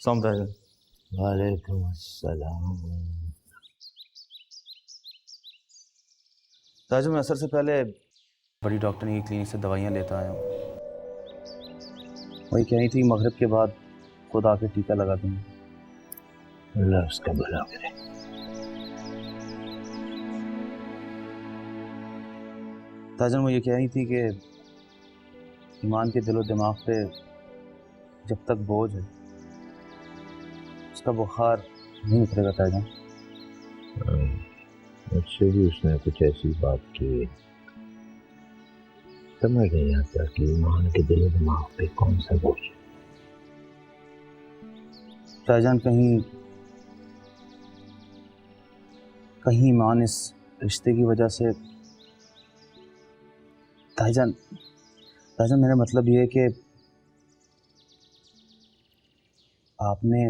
समझा है। वालेकुम अस्सलाम। ताजु मैं असर से पहले बड़ी डॉक्टर की क्लिनिक से दवाइयाँ लेता आया हूँ। वही कह रही थी मगरिब के बाद खुद आके टीका लगा दूंगी। अल्लाह उसका भला करे। ताजन वो ये कह रही थी कि ईमान के दिलो दिमाग पे जब तक बोझ है उसका बुखार नहीं उतरेगा। ताजन मुझसे भी उसने कुछ ऐसी बात की। समझ नहीं आता कि ईमान के दिलो दिमाग पे कौन सा बोझ है। ताजन कहीं कहीं ईमान इस रिश्ते की वजह से ताजन मेरा मतलब ये है कि आपने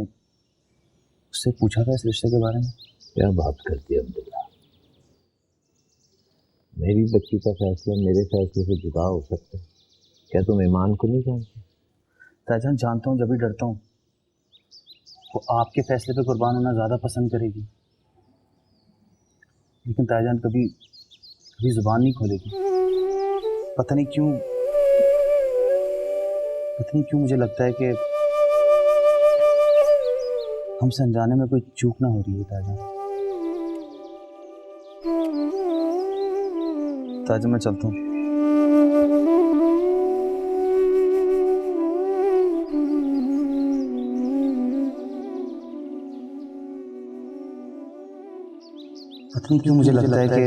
उससे पूछा था इस रिश्ते के बारे में? क्या बात करती है अब्दुल्ला? मेरी बच्ची का फैसला मेरे फैसले से जुदा हो सकता है? क्या तुम ईमान को नहीं जानते? ताजन जानता हूँ, जब भी डरता हूँ वो आपके फैसले पे कुर्बान होना ज़्यादा पसंद करेगी, लेकिन ताजन कभी कभी जुबान नहीं खोलेगी। पता नहीं क्यों मुझे लगता है कि हमसे अनजाने में कोई चूक ना हो रही है। ताजन मैं चलता हूँ। पता नहीं क्यों मुझे लगता है कि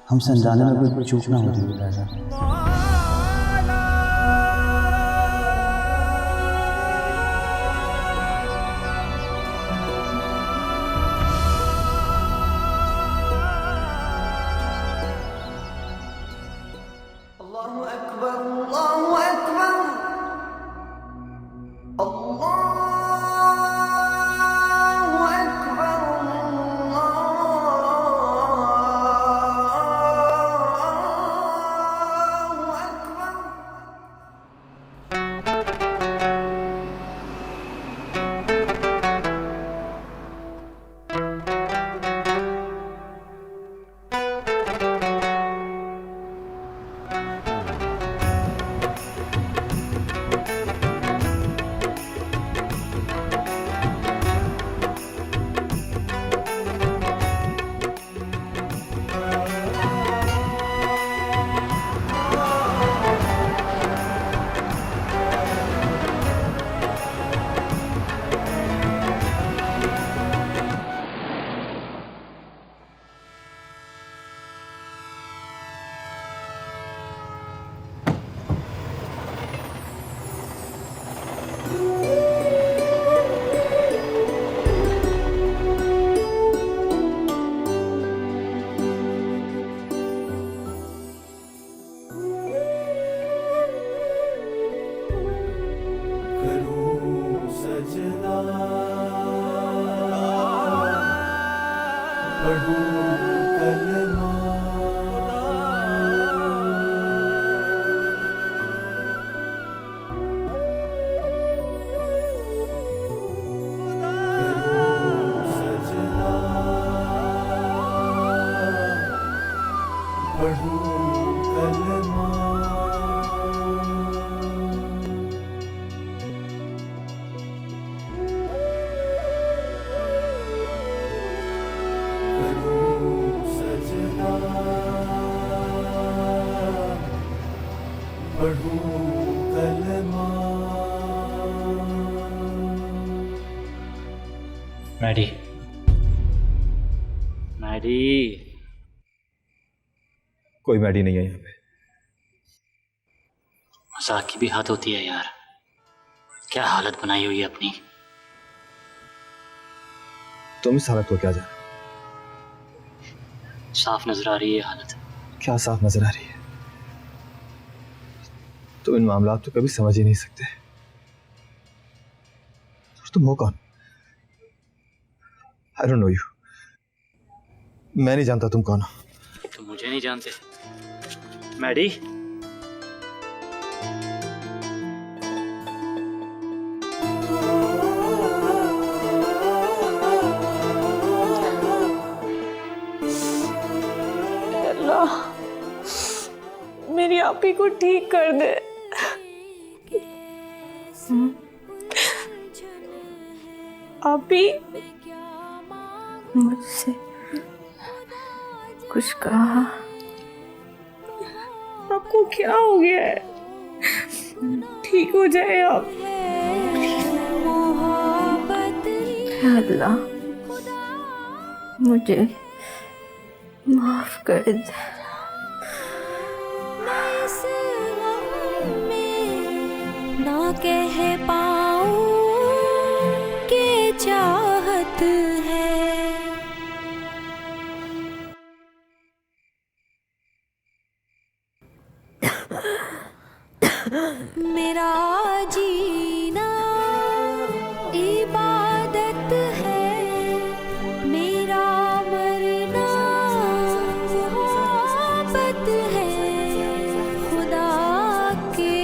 हमसे अनजाने में कोई चूक ना हो रही है। ताजन मैडी कोई मैडी नहीं है यहाँ पे। मजाक की भी हद होती है यार। क्या हालत बनाई हुई है अपनी। तुम इस हालत को क्या जानो? साफ नजर आ रही है हालत। क्या साफ नजर आ रही है? तुम इन मामलात तो कभी समझ ही नहीं सकते। और तुम हो कौन? I don't know you. मैं नहीं जानता तुम कौन हो। तुम मुझे नहीं जानते? मैडी आप ही को ठीक कर दे। आप ही मुझसे कुछ कहा? आपको क्या हो गया है? ठीक हो जाए आप। अल्लाह मुझे माफ कर दे। ना कह पाऊं के चाहत है। मेरा जीना इबादत है, मेरा मरना मोहब्बत है, खुदा के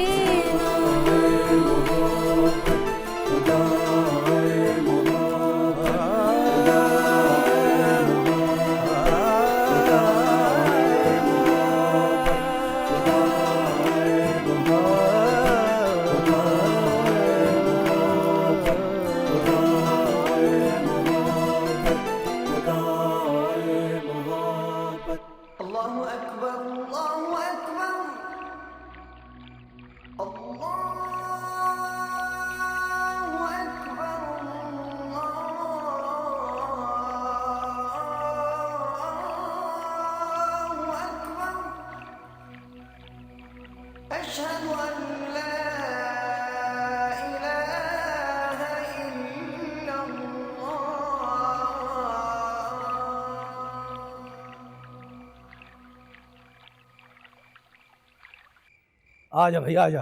आजा भैया आजा।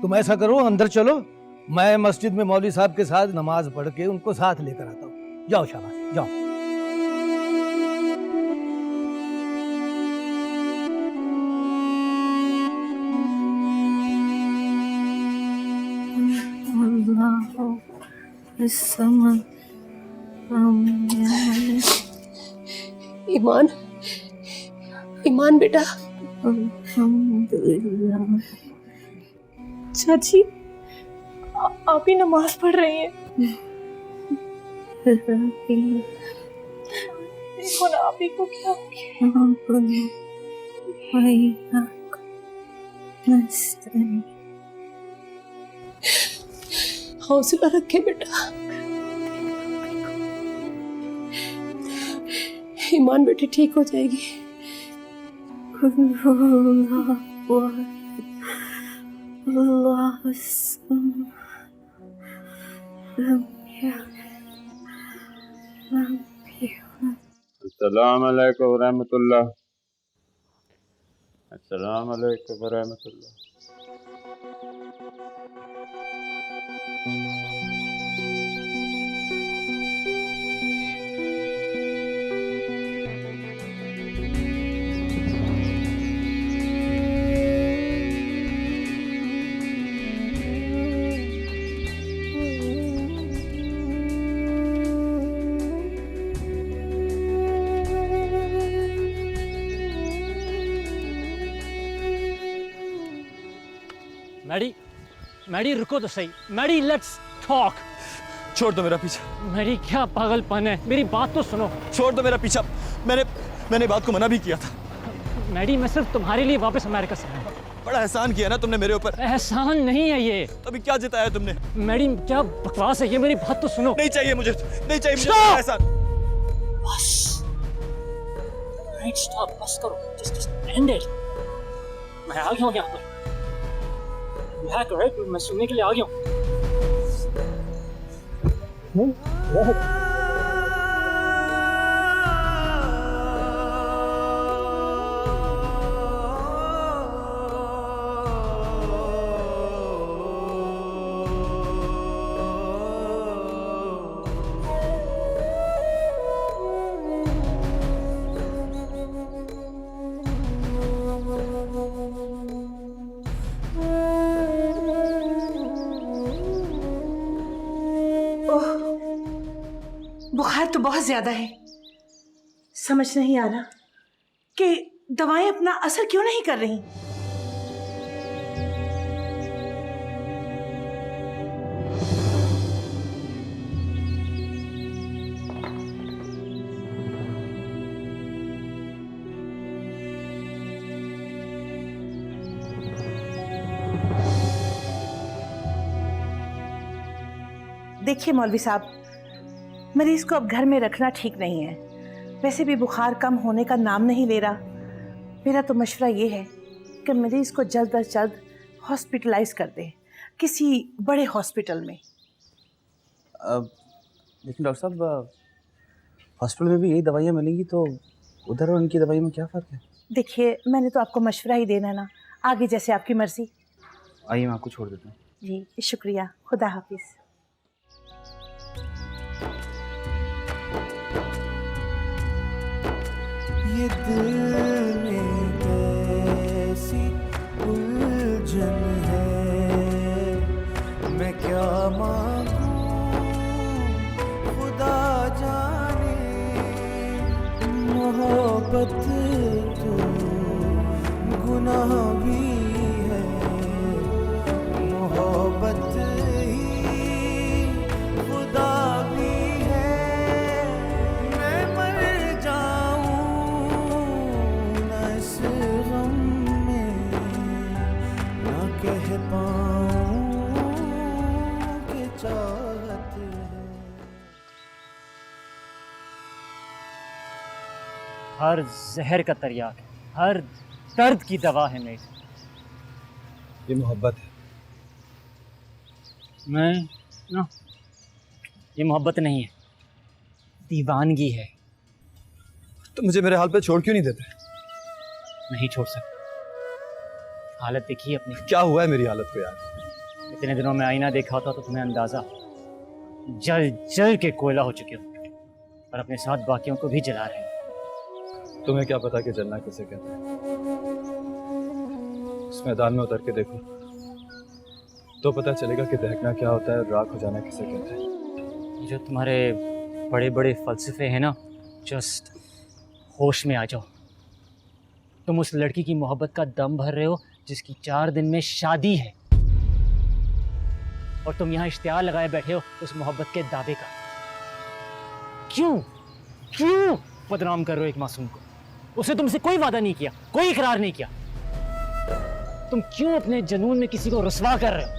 तुम ऐसा करो, अंदर चलो, मैं मस्जिद में मौलवी साहब के साथ नमाज पढ़ के उनको साथ लेकर आता हूँ। जाओ शाबाश, जाओ। ईमान, ईमान बेटा। चाची आप ही नमाज पढ़ रही हैं। देखो ना आप ही को क्या हो गया। हौसला रखे बेटा। ईमान बेटी ठीक हो जाएगी। अस्सलाम अलैकुम व रहमतुल्लाह। अस्सलाम अलैकुम व रहमतुल्लाह। मैडी, मैडी रुको तो सही। Maddy let's talk. छोड़ दो मेरा पीछा। मैडी क्या पागलपन है, मेरी बात तो सुनो। छोड़ दो मेरा पीछा। मैंने बात को मना भी किया था। मैडी मैं सिर्फ तुम्हारे लिए वापस अमेरिका से आया। बड़ा एहसान किया ना तुमने मेरे ऊपर। एहसान नहीं है ये। अभी क्या जिताया तुमने? मैडी क्या बकवास है ये, मेरी बात तो सुनो। नहीं चाहिए मुझे, नहीं चाहिए मुझे एहसान। बस राइट, स्टॉप, बस करो, जस्ट एंड इट। मैं आ गया हूँ यहाँ पर। मैं सुनने के लिए आ गया हूँ। बुखार तो बहुत ज्यादा है। समझ नहीं आ रहा कि दवाएं अपना असर क्यों नहीं कर रही? देखिए मौलवी साहब, मरीज को अब घर में रखना ठीक नहीं है। वैसे भी बुखार कम होने का नाम नहीं ले रहा। मेरा तो मशवरा ये है कि मरीज को जल्द अज जल्द हॉस्पिटलाइज कर दें किसी बड़े हॉस्पिटल में। लेकिन डॉक्टर साहब, हॉस्पिटल में भी यही दवाइयाँ मिलेंगी तो उधर और इनकी दवाई में क्या फ़र्क है? देखिए, मैंने तो आपको मशवरा ही देना है ना, आगे जैसे आपकी मर्जी। आइए मैं आपको छोड़ देता हूँ। जी शुक्रिया, खुदा हाफिज़। ये दिल में कैसी उलझन है, मैं क्या मांगूं खुदा जाने। मोहब्बत तो गुनाह भी है, मोहब्बत ही खुदा भी है। मैं मर जाऊं ना इस गम में, ना कह पाऊं कि चाहत है। हर जहर का तरियाक है, हर दर्द की दवा है मेरी। ये मोहब्बत है। मैं ना, ये मोहब्बत नहीं है, दीवानगी है। तो मुझे मेरे हाल पे छोड़ क्यों नहीं देते? नहीं छोड़ सकता। हालत देखिए अपनी। क्या हुआ है मेरी हालत को यार? इतने दिनों में आईना देखा होता तो तुम्हें अंदाजा, जल जल के कोयला हो चुके हो और अपने साथ बाकियों को भी जला रहे हो। तुम्हें क्या पता कि जलना किसे कहते हैं? इस मैदान में उतर के देखो तो पता चलेगा कि दहकना क्या होता है और राख हो जाना किसे कहते हैं। जो तुम्हारे बड़े बड़े फलसफे हैं ना, जस्ट होश में आ जाओ। तुम उस लड़की की मोहब्बत का दम भर रहे हो जिसकी 4 दिन में शादी है, और तुम यहाँ इश्तिहार लगाए बैठे हो उस मोहब्बत के दावे का। क्यों क्यों बदनाम कर रहे हो एक मासूम को? उसने तुमसे कोई वादा नहीं किया, कोई इकरार नहीं किया। तुम क्यों अपने जुनून में किसी को रुस्वा कर रहे हो?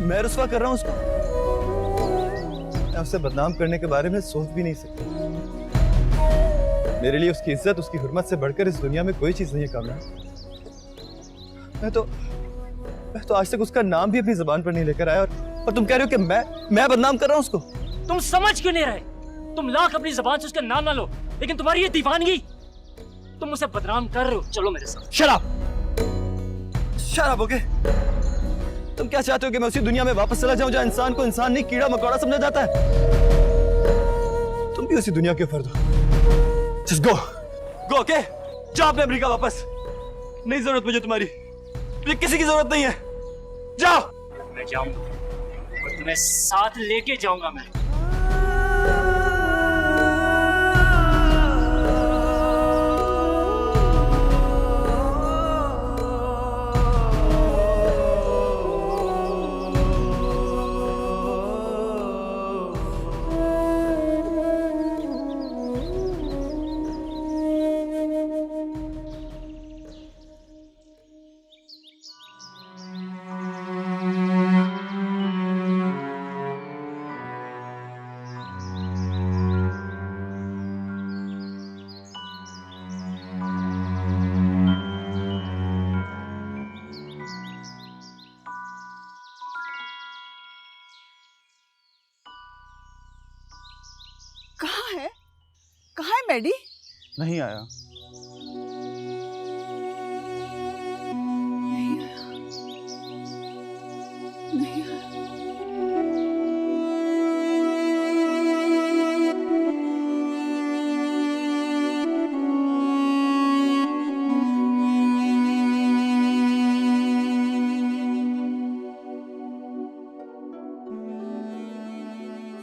मैं रुस्वा कर रहा हूँ उसको? मैं उसे बदनाम करने के बारे में सोच भी नहीं सकता। मेरे लिए उसकी इज्जत, उसकी हुर्मत से बढ़कर इस दुनिया में कोई चीज नहीं है कामना। मैं तो आज तक उसका नाम भी अपनी जुबान पर नहीं लेकर आया, और तुम कह रहे हो कि मैं बदनाम कर रहा हूँ उसको? तुम समझ क्यों नहीं रहे? तुम लाख अपनी जुबान से उसका नाम ना लो, लेकिन तुम्हारी ये दीवानगी, तुम उसे बदनाम कर रहे हो। चलो मेरे साथ। शराब ओके? तुम क्या चाहते हो कि मैं उसी दुनिया में वापस चला जाऊं जहां इंसान को इंसान नहीं कीड़ा मकोड़ा समझा जाता है? तुम भी उसी दुनिया के फर्द हो। Just go, okay? जाओ अपने अमेरिका वापस। नहीं जरूरत मुझे तुम्हारी, मुझे किसी की जरूरत नहीं है। जाओ। मैं जाऊंगा और तुम्हें साथ लेके जाऊंगा मैं। कहाँ है मैडी? नहीं आया। नहीं आया।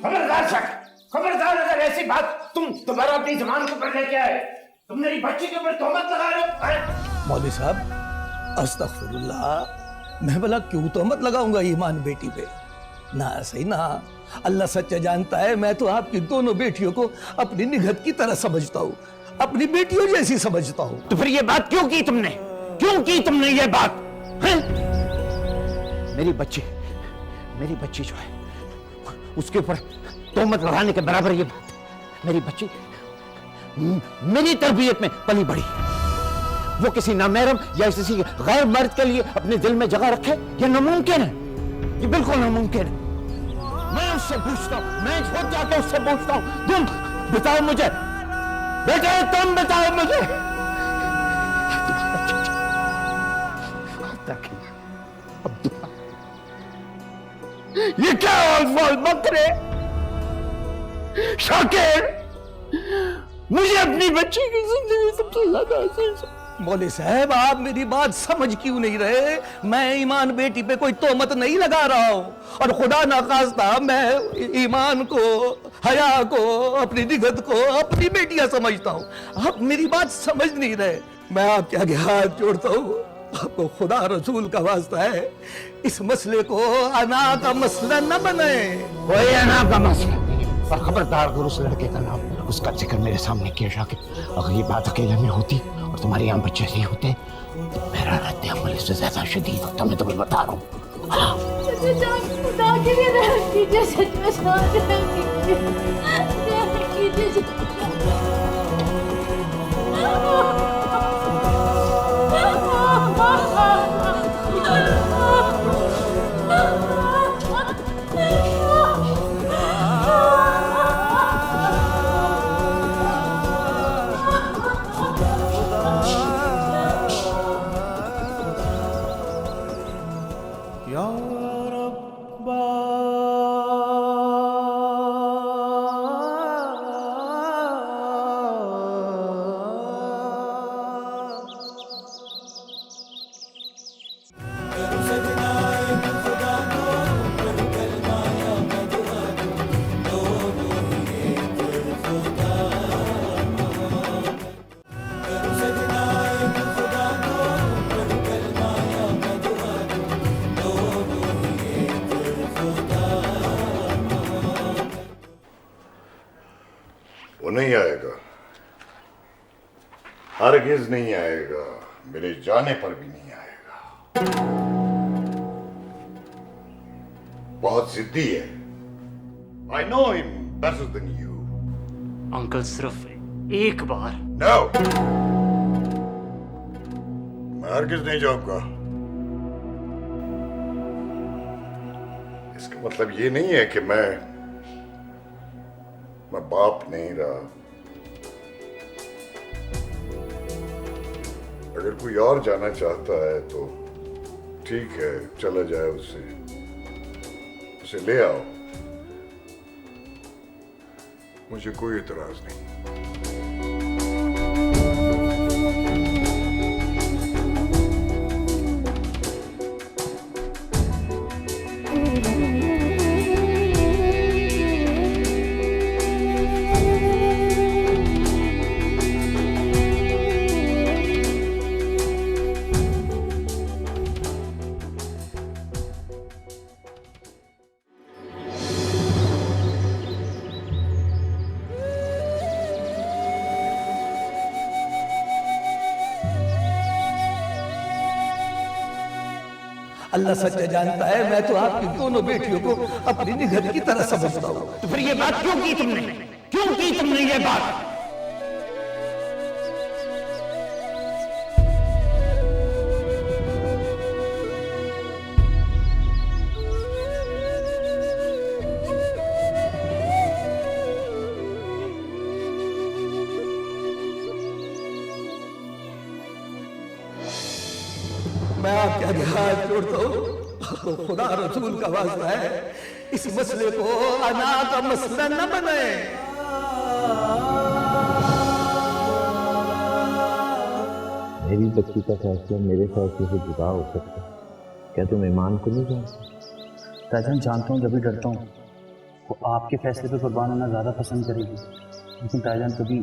खबरदार शक, खबरदार! अगर ऐसी बात तुम दोबारा अपनी जबान को पर लेके आए तो तुम मेरी बच्ची के ऊपर तोहमत लगा रहे हो। मौलवी साहब अस्तगफिरुल्लाह, मैं भला क्यों तोहमत लगाऊंगा ईमान बेटी पे? ना सही ना, अल्लाह सच्चा जानता है, मैं तो आपकी दोनों बेटियों को अपनी निगहत की तरह समझता हूँ, अपनी बेटियों जैसी समझता हूँ। तो फिर ये बात क्यों की तुमने? क्यों की तुमने ये बात? हैं? मेरी बच्ची जो है उसके ऊपर तोहमत लगाने के बराबर ये बात। मेरी बच्ची मेरी तरबियत में पली बड़ी, वो किसी नामहरम या किसी गैर मर्द के लिए अपने दिल में जगह रखे, ये नामुमकिन है, ये बिल्कुल नामुमकिन है। मैं उससे पूछता हूँ, मैं खुद जाके उससे पूछता हूँ, तुम बताओ मुझे, बेटे तुम बताओ मुझे, ये क्या अल्फाज बकरे? शाकिर, मुझे अपनी बच्ची की जिंदगी सबसे ज्यादा मौलवी साहब आप मेरी बात समझ क्यों नहीं रहे? मैं ईमान बेटी पे कोई तोहमत नहीं लगा रहा हूं, और खुदा ना खास्ता मैं ईमान को, हया को, अपनी निगहत को अपनी बेटियां समझता हूं। आप मेरी बात समझ नहीं रहे। मैं आपके आगे हाथ जोड़ता हूं, आपको खुदा रसूल का वास्ता है, इस मसले को अना का मसला न बने। कोई अना का मसला नहीं, और खबरदार अगर उस लड़के का नाम, उसका जिक्र मेरे सामने किया शाकिर, अगर ये बात अकेले में होती और तुम्हारे यहाँ बच्चे नहीं होते तो मेरा रद्द अमल इससे ज्यादा शदीद होता, मैं तुम्हें बता रहा हूँ। खुदा के लिए रहम कीजिए, सच में रहम कीजिए। वो नहीं आएगा, हरगिज नहीं आएगा, मेरे जाने पर भी नहीं आएगा। बहुत जिद्दी है। I know him better than you. Uncle सिर्फ एक बार। No. मैं हरगिज नहीं जाऊंगा। इसका मतलब ये नहीं है कि मैं बाप नहीं रहा। अगर कोई और जाना चाहता है तो ठीक है, चला जाए, उसे ले आओ, मुझे कोई इतराज नहीं। अल्लाह सच्चा जानता है, मैं तो आपकी दोनों बेटियों को अपनी निगहत की तरह समझता हूँ। तो फिर ये बात क्यों की तुमने? क्यों की तुमने ये बात? मैं आपके आगे हाथ जोड़ता हूँ, तो खुदा रसूल का वास्ता है, इस मसले को अना का मसला न बने। मेरी बच्ची का फैसला मेरे फैसले से जुदा हो सकता है, क्या तुम ईमान को नहीं जानते? ताजन जानता हूँ, जब भी डरता हूँ वो आपके फैसले पे कुर्बान होना ज़्यादा पसंद करेगी, लेकिन ताजन कभी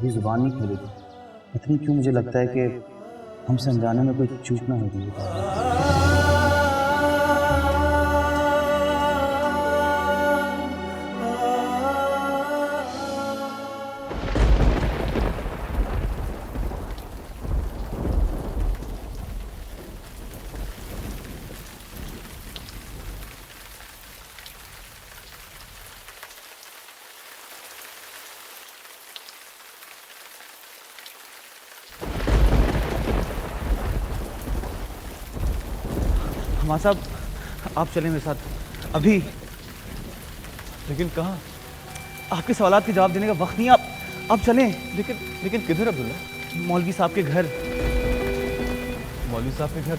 जुबान नहीं खोलेगी। इतनी क्यों मुझे लगता है कि हमसे अनजाने में कोई चूक ना हो गई है। हमारा साहब, आप चलें मेरे साथ अभी। लेकिन कहाँ? आपके सवालात के जवाब देने का वक्त नहीं। आप चलें। लेकिन किधर अब्दुल्ला? मौलवी साहब के घर। मौलवी साहब के घर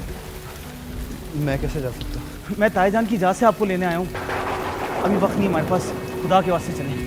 मैं कैसे जा सकता? मैं ताईजान की इजाज़त से आपको लेने आया हूँ। अभी वक्त नहीं हमारे पास, खुदा के वास्ते चलें।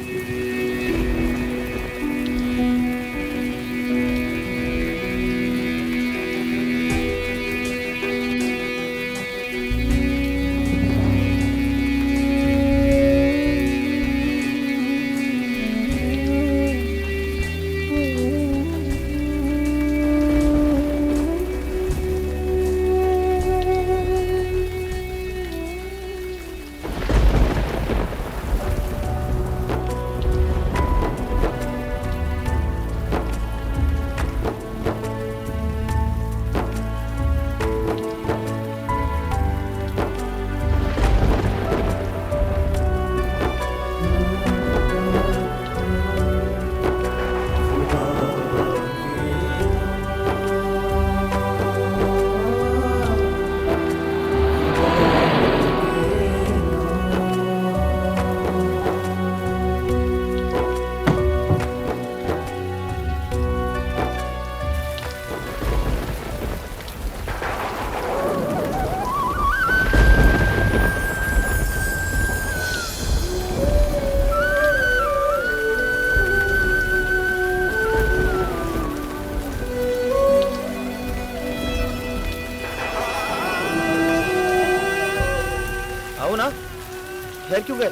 ठहर क्यों गए?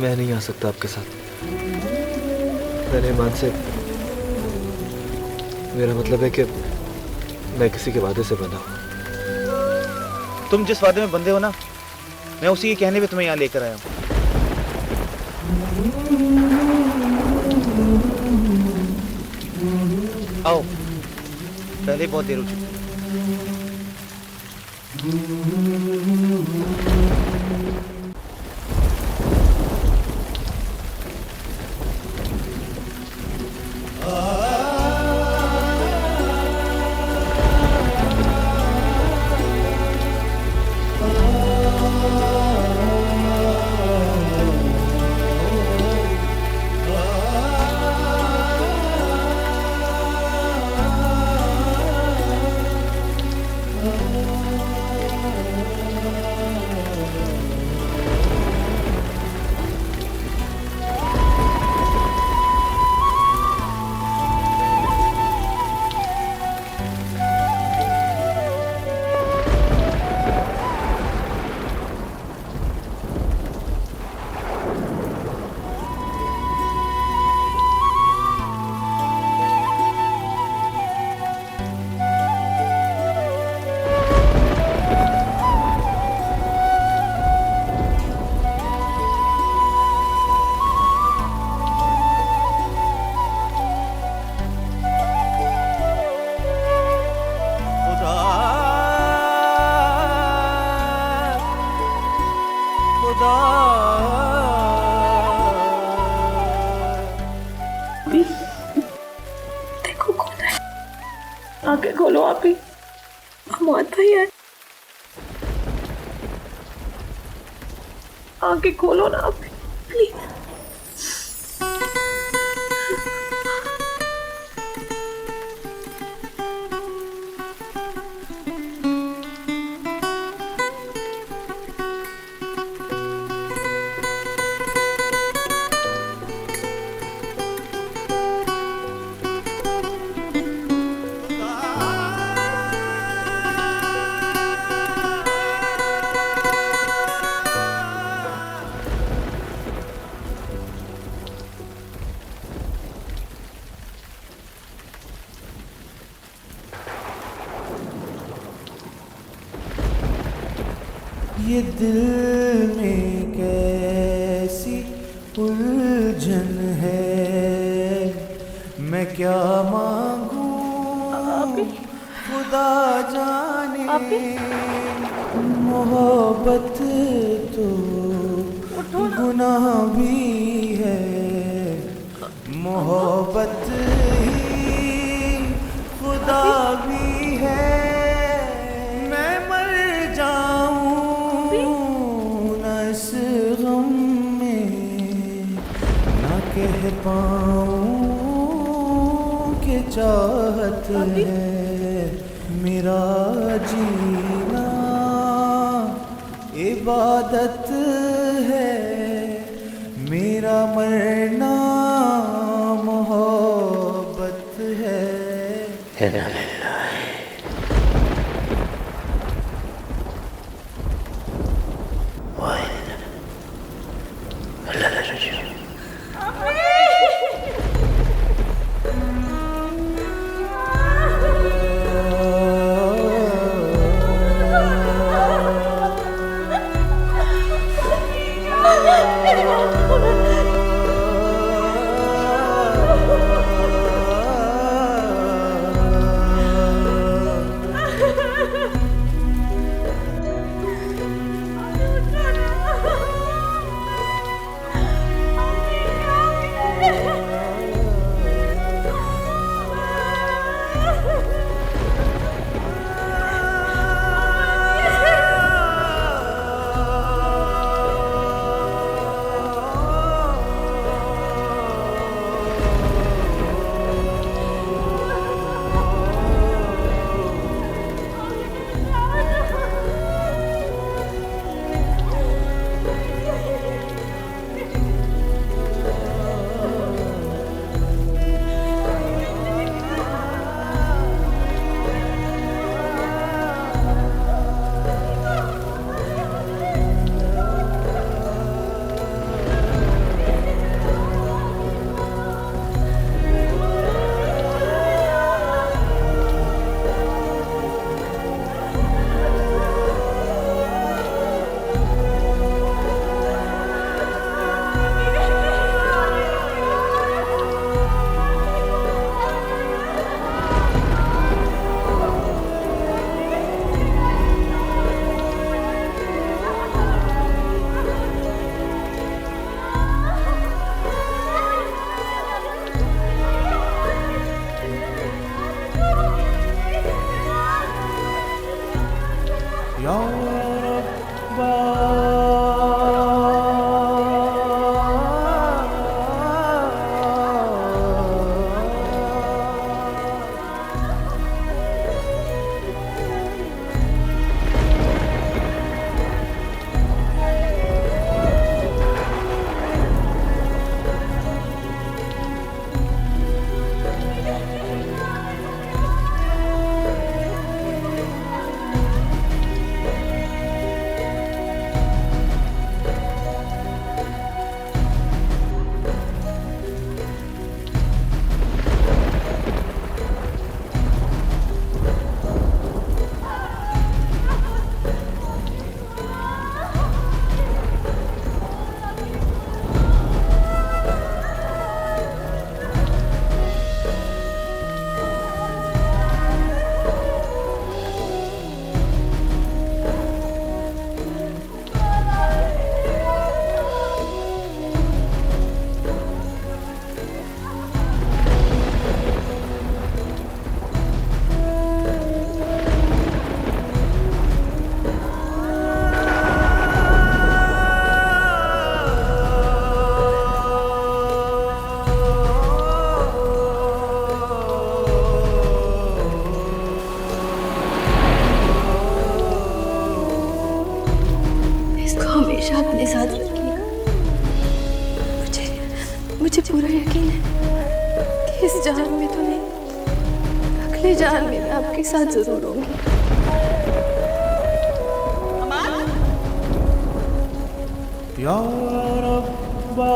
मैं नहीं आ सकता आपके साथ। मैंने ईमान से, मेरा मतलब है कि मैं किसी के वादे से बंधा हूँ। तुम जिस वादे में बंधे हो ना, मैं उसी के कहने पे तुम्हें यहाँ लेकर आया हूँ। आओ, पहले ही बहुत देर हो चुकी है। देखो कौन है। आंखें खोलो आप ही। अमाद भाई है। आंखें खोलो ना आप, प्लीज। ये दिल में कैसी उलझन है, मैं क्या मांगूं खुदा जाने। मोहब्बत तो गुनाह भी है, मोहब्बत ही खुदा भी है। मैं मर जाऊं न इस गम में, ना कह पाऊं कि चाहत है। मेरा जीना इबादत है, मेरा मरना मोहब्बत है। हमेशा अपने साथ रखिएगा। मुझे पूरा यकीन है कि इस जान में तो नहीं, अगले जान में मैं आपके साथ जरूर होंगी। या रब्बा